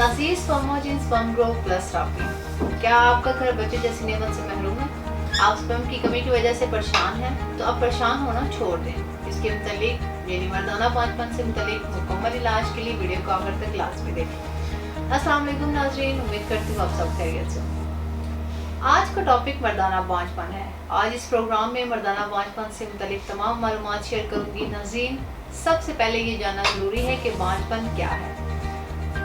तासीर स्पर्मोजेन sperm growth plus therapy. क्या आपका घर बच्चे जैसी नेमत से महरूम है? आप स्पर्म की कमी की वजह से परेशान हैं तो अब परेशान होना छोड़ दें। इसके मुतालिक यानी मर्दाना पांचपन से मुतालिक मुकम्मल इलाज के लिए वीडियो को आखिर तक लाजमी देखें। अस्सलाम वालेकुम नाज़रीन, उम्मीद करती हूँ आप सब खैरियत से। आज का टॉपिक मर्दाना पांचपन है। आज इस प्रोग्राम में मर्दाना पांचपन से मुतालिक तमाम मालूमात शेयर करूँगी। नाज़रीन, सबसे पहले ये जानना ज़रूरी है कि पांचपन क्या है।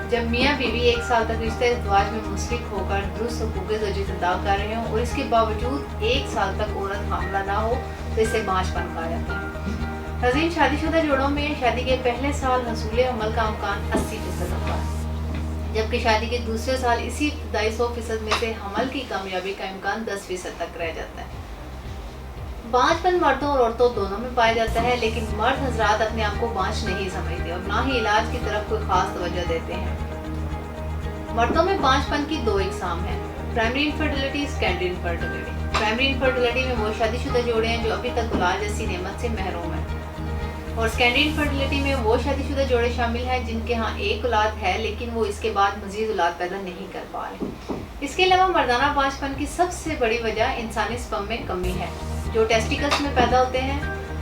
जब मियाँ बीवी एक साल तक रिश्ते इज़्वाज में मुंसलिक होकर दुरुस्त हुकूक़ ज़ौजियत अदा कर रहे हों और इसके बावजूद एक साल तक औरत हामला ना हो तो इसे पांचपन कहा जाता है। नाज़रीन, शादीशुदा जोड़ों में शादी के पहले साल हसूल अमल का इम्कान 80% होता है, जबकि शादी के दूसरे साल इसी इब्तदाई 100% में से हमल की कामयाबी का इम्कान 10% तक रह जाता है। बांझपन मर्दों और औरतों दोनों में पाया जाता है, लेकिन मर्द हजरात अपने आप को बांझ नहीं समझते और ना ही इलाज की तरफ कोई खास तवज्जो देते हैं। मर्दों में बांझपन की दो इकसाम है, primary infertility, secondary infertility. Primary infertility में वो शादीशुदा जोड़े हैं जो अभी तक औलाद जैसी नेमत से महरूम हैं, और सेकेंडरी इनफर्टिलिटी में वो शादीशुदा जोड़े शामिल हैं जिनके यहाँ एक औलाद है लेकिन वो इसके बाद मजीद औलाद पैदा नहीं कर पा रहे। इसके अलावा मर्दाना बांझपन की सबसे बड़ी वजह इंसानी स्पर्म में कमी है जो टेस्टिकल्स में पैदा होते हैं।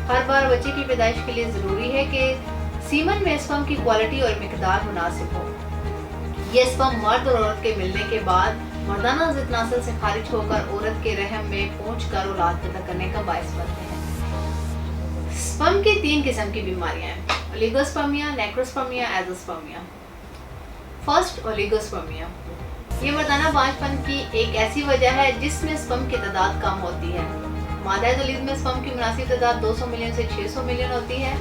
हर बार बच्चे की पैदाइश के लिए ज़रूरी है कि सीमन में स्पर्म की क्वालिटी और मिकदार मुनासिब हो। ये स्पर्म मर्द और औरत के मिलने के बाद मर्दाना ज़िद नस्ल से खारिज होकर औरत के रहम में पहुंचकर औलाद पैदा करने का बायस बनते हैं। स्पर्म की 3 किस्म की बीमारियां हैं, ओलिगोस्पर्मिया, नेक्रोस्पर्मिया, एज़ोस्पर्मिया। First, oligospermia. ये मर्दाना बांझपन की एक ऐसी वजह है जिसमें स्पर्म की तादाद कम होती है। मादा तौलीद में स्पर्म की मुनासिब तादाद 200 मिलियन से 600 मिलियन होती है।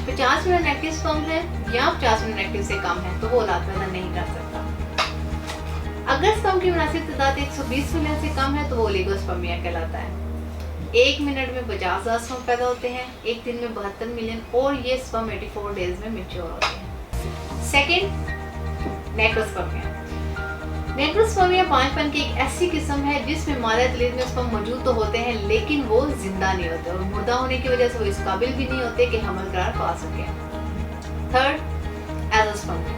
50 मिलियन एक्टिव स्पर्म है या 50 मिलियन एक्टिव से कम है तो वो औलाद पैदा नहीं कर सकता। अगर स्पर्म की मुनासिब तादाद 120 मिलियन से कम है तो वो ओलिगोस्पर्मिया कहलाता है। 1 मिनट में 50,000 स्पर्म पैदा होते हैं, एक दिन में 72 मिलियन, और ये स्पर्म 84 डेज में मैच्योर होते हैं। सेकेंड, नेक्रोस्पर्मिया। नेक्रोस्पर्मिया पांचपन की एक ऐसी किस्म है जिसमें मादा तौलीद में स्पर्म मौजूद तो होते हैं लेकिन वो जिंदा नहीं होते और मुर्दा होने की वजह से वो इस काबिल भी नहीं होते कि हमल करार पा सके। Third, azoospermia.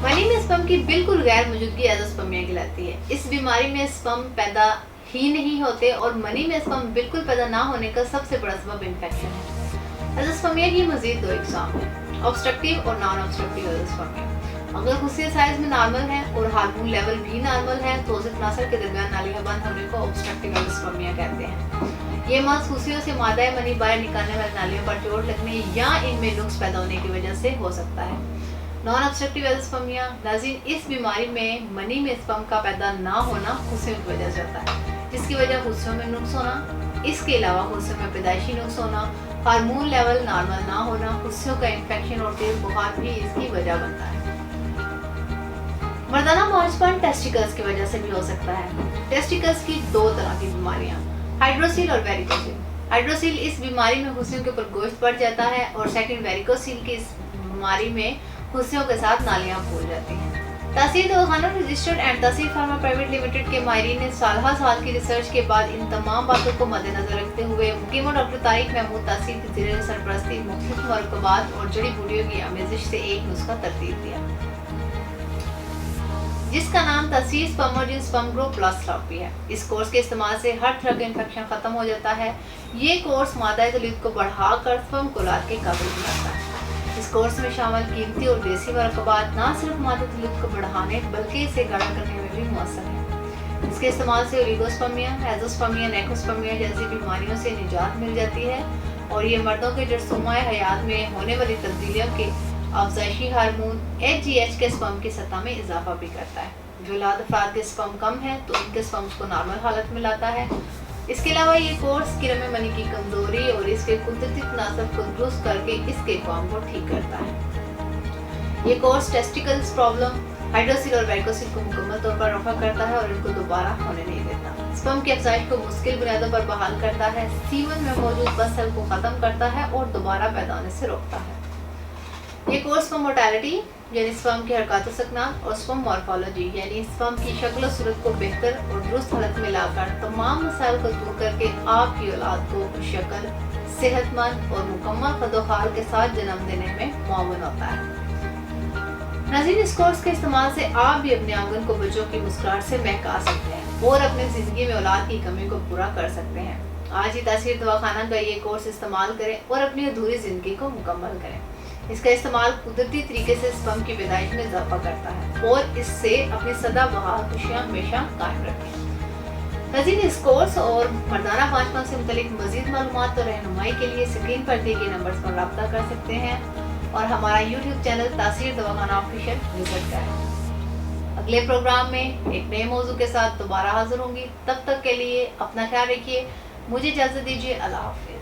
मनी में स्पर्म की बिल्कुल गैर मौजूदगी एज़ोस्पर्मिया कहलाती है। इस बीमारी में स्पर्म पैदा ही नहीं होते और मनी में स्पर्म बिल्कुल पैदा ना होने का सबसे बड़ा सबब इन्फेक्शन है। एज़ोस्पर्मिया की मजीद दो इकसाम है, ऑब्स्ट्रक्टिव और नॉन ऑब्स्ट्रक्टिव एज़ोस्पर्मिया। अगर हुस्से साइज में नॉर्मल है और हार्मोन लेवल भी नॉर्मल है तो ज़िद नस्ल के दरमियान नालियां बंद होने को ऑब्स्ट्रक्टिव एज़ोस्पर्मिया कहते हैं। ये मर्ज हुस्सियों से मादा मनी बाहर निकालने वाली नालियों पर चोट लगने या इनमें नुक्स पैदा होने की वजह से हो सकता है। नॉन ऑब्स्ट्रक्टिव एज़ोस्पर्मिया, नाज़रीन, इस बीमारी में मनी में स्पर्म का पैदा ना होना हुस्सियों की वजह से होता है, जिसकी वजह हुस्सियों में नुक्स होना, इसके अलावा हुस्सियों में पैदाइशी नुक्स होना, हार्मोन लेवल नॉर्मल ना होना, हुस्सियों का इन्फेक्शन और तेज बुखार भी इसकी वजह बनता है। मर्दाना बांझपन टेस्टिकल्स की वजह से भी हो सकता है। टेस्टिकल्स की दो तरह की बीमारियां, हाइड्रोसील और वेरिकोसील। हाइड्रोसील इस बीमारी में हुस्सियों के ऊपर गोश्त बढ़ जाता है और सेकंड, वेरिकोसील की इस बीमारी में हुस्सियों के साथ नालियां फूल जाती हैं। तासीर दवाखाना रजिस्टर्ड एंड तासीर फार्मा प्राइवेट लिमिटेड के माहिरीन ने साल की रिसर्च के बाद इन तमाम बातों को मद्देनजर रखते हुए मुकीम डॉक्टर तारिक महमूद तासीर की ज़रिए सरपरस्ती मुख्तलिफ मरकबात और जड़ी बूटियों की आमेज़िश से एक नुस्खा तरतीब दिया जिसका नाम तासीर स्पर्मोजेन स्पर्म ग्रोथ प्लस थेरेपी है। इस कोर्स के इस्तेमाल से हर तरह का इन्फेक्शन खत्म हो जाता है। ये कोर्स मादा तौलीद को बढ़ाकर स्पर्म को औलाद के काबिल बनाता है। इस कोर्स में शामिल कीमती और देसी मरकबात न सिर्फ मादा तौलीद को बढ़ाने बल्कि इसे गाढ़ा करने में भी मौसर है। इसके इस्तेमाल से ओलिगोस्पर्मिया, एज़ोस्पर्मिया, नेक्रोस्पर्मिया जैसी बीमारियों से निजात मिल जाती है और ये मर्दों के जरसूमाए हयात में होने वाली तब्दीलियों के अफजाइशी हार्मोन HGH के स्पर्म की सतह में इजाफा भी करता है। जो औलाद अफराद के स्पर्म कम है तो इनके स्पर्म्स को नॉर्मल हालत में लाता है। इसके अलावा ये कोर्स किरम मनी की कमजोरी और इसके कुदरती तनासब को दुरुस्त करके इसके फॉर्म को ठीक करता है। ये कोर्स टेस्टिकल्स प्रॉब्लम, हाइड्रोसील और वेरिकोसील को मुकम्मल तौर पर रफा करता है और इनको दोबारा होने नहीं देता। स्पर्म की अफजाइश को मुश्किल बुनियादों पर बहाल करता है, सीमन में मौजूद बस सेल को खत्म करता है और दोबारा पैदा होने से रोकता है। ये कोर्स स्पर्म मोर्टेलिटी यानी स्पर्म की हरकत सकनात और स्पर्म मॉर्फोलॉजी यानी स्पर्म की शक्ल सूरत को बेहतर और दुरुस्त हालत में लाकर तमाम मसाइल को दूर करके आपकी औलाद को शक्ल, सेहतमंद और मुकम्मल खदोखाल के साथ जन्म देने में मुआवन होता है। नाज़रीन, इस कोर्स के इस्तेमाल से आप भी अपने आंगन को बच्चों की मुस्कुराहट से महका सकते हैं और अपनी जिंदगी में औलाद की कमी को पूरा कर सकते हैं। आज ही तासीर दवाखाना का ये कोर्स इस्तेमाल करें और अपनी अधूरी जिंदगी को मुकम्मल करें। इसका इस्तेमाल कुदरती तरीके से स्पर्म की पैदाइश में इजाफा करता है और इससे अपनी सदाबहार खुशियां हमेशा कायम रखें। नाज़रीन, इस कोर्स और मर्दाना पांचवा से मुतालिक मजीद मालूमात और रहनुमाई के लिए स्क्रीन पर दिए गए नंबर्स पर रब्ता कर सकते हैं और हमारा YouTube चैनल तासीर दवाखाना ऑफिशियल विजिट करें। अगले प्रोग्राम में एक नए मौजू के साथ दोबारा हाजिर होंगी। तब तक के लिए अपना ख्याल रखिए। मुझे इजाज़त दीजिए। अल्लाह हाफ़िज़।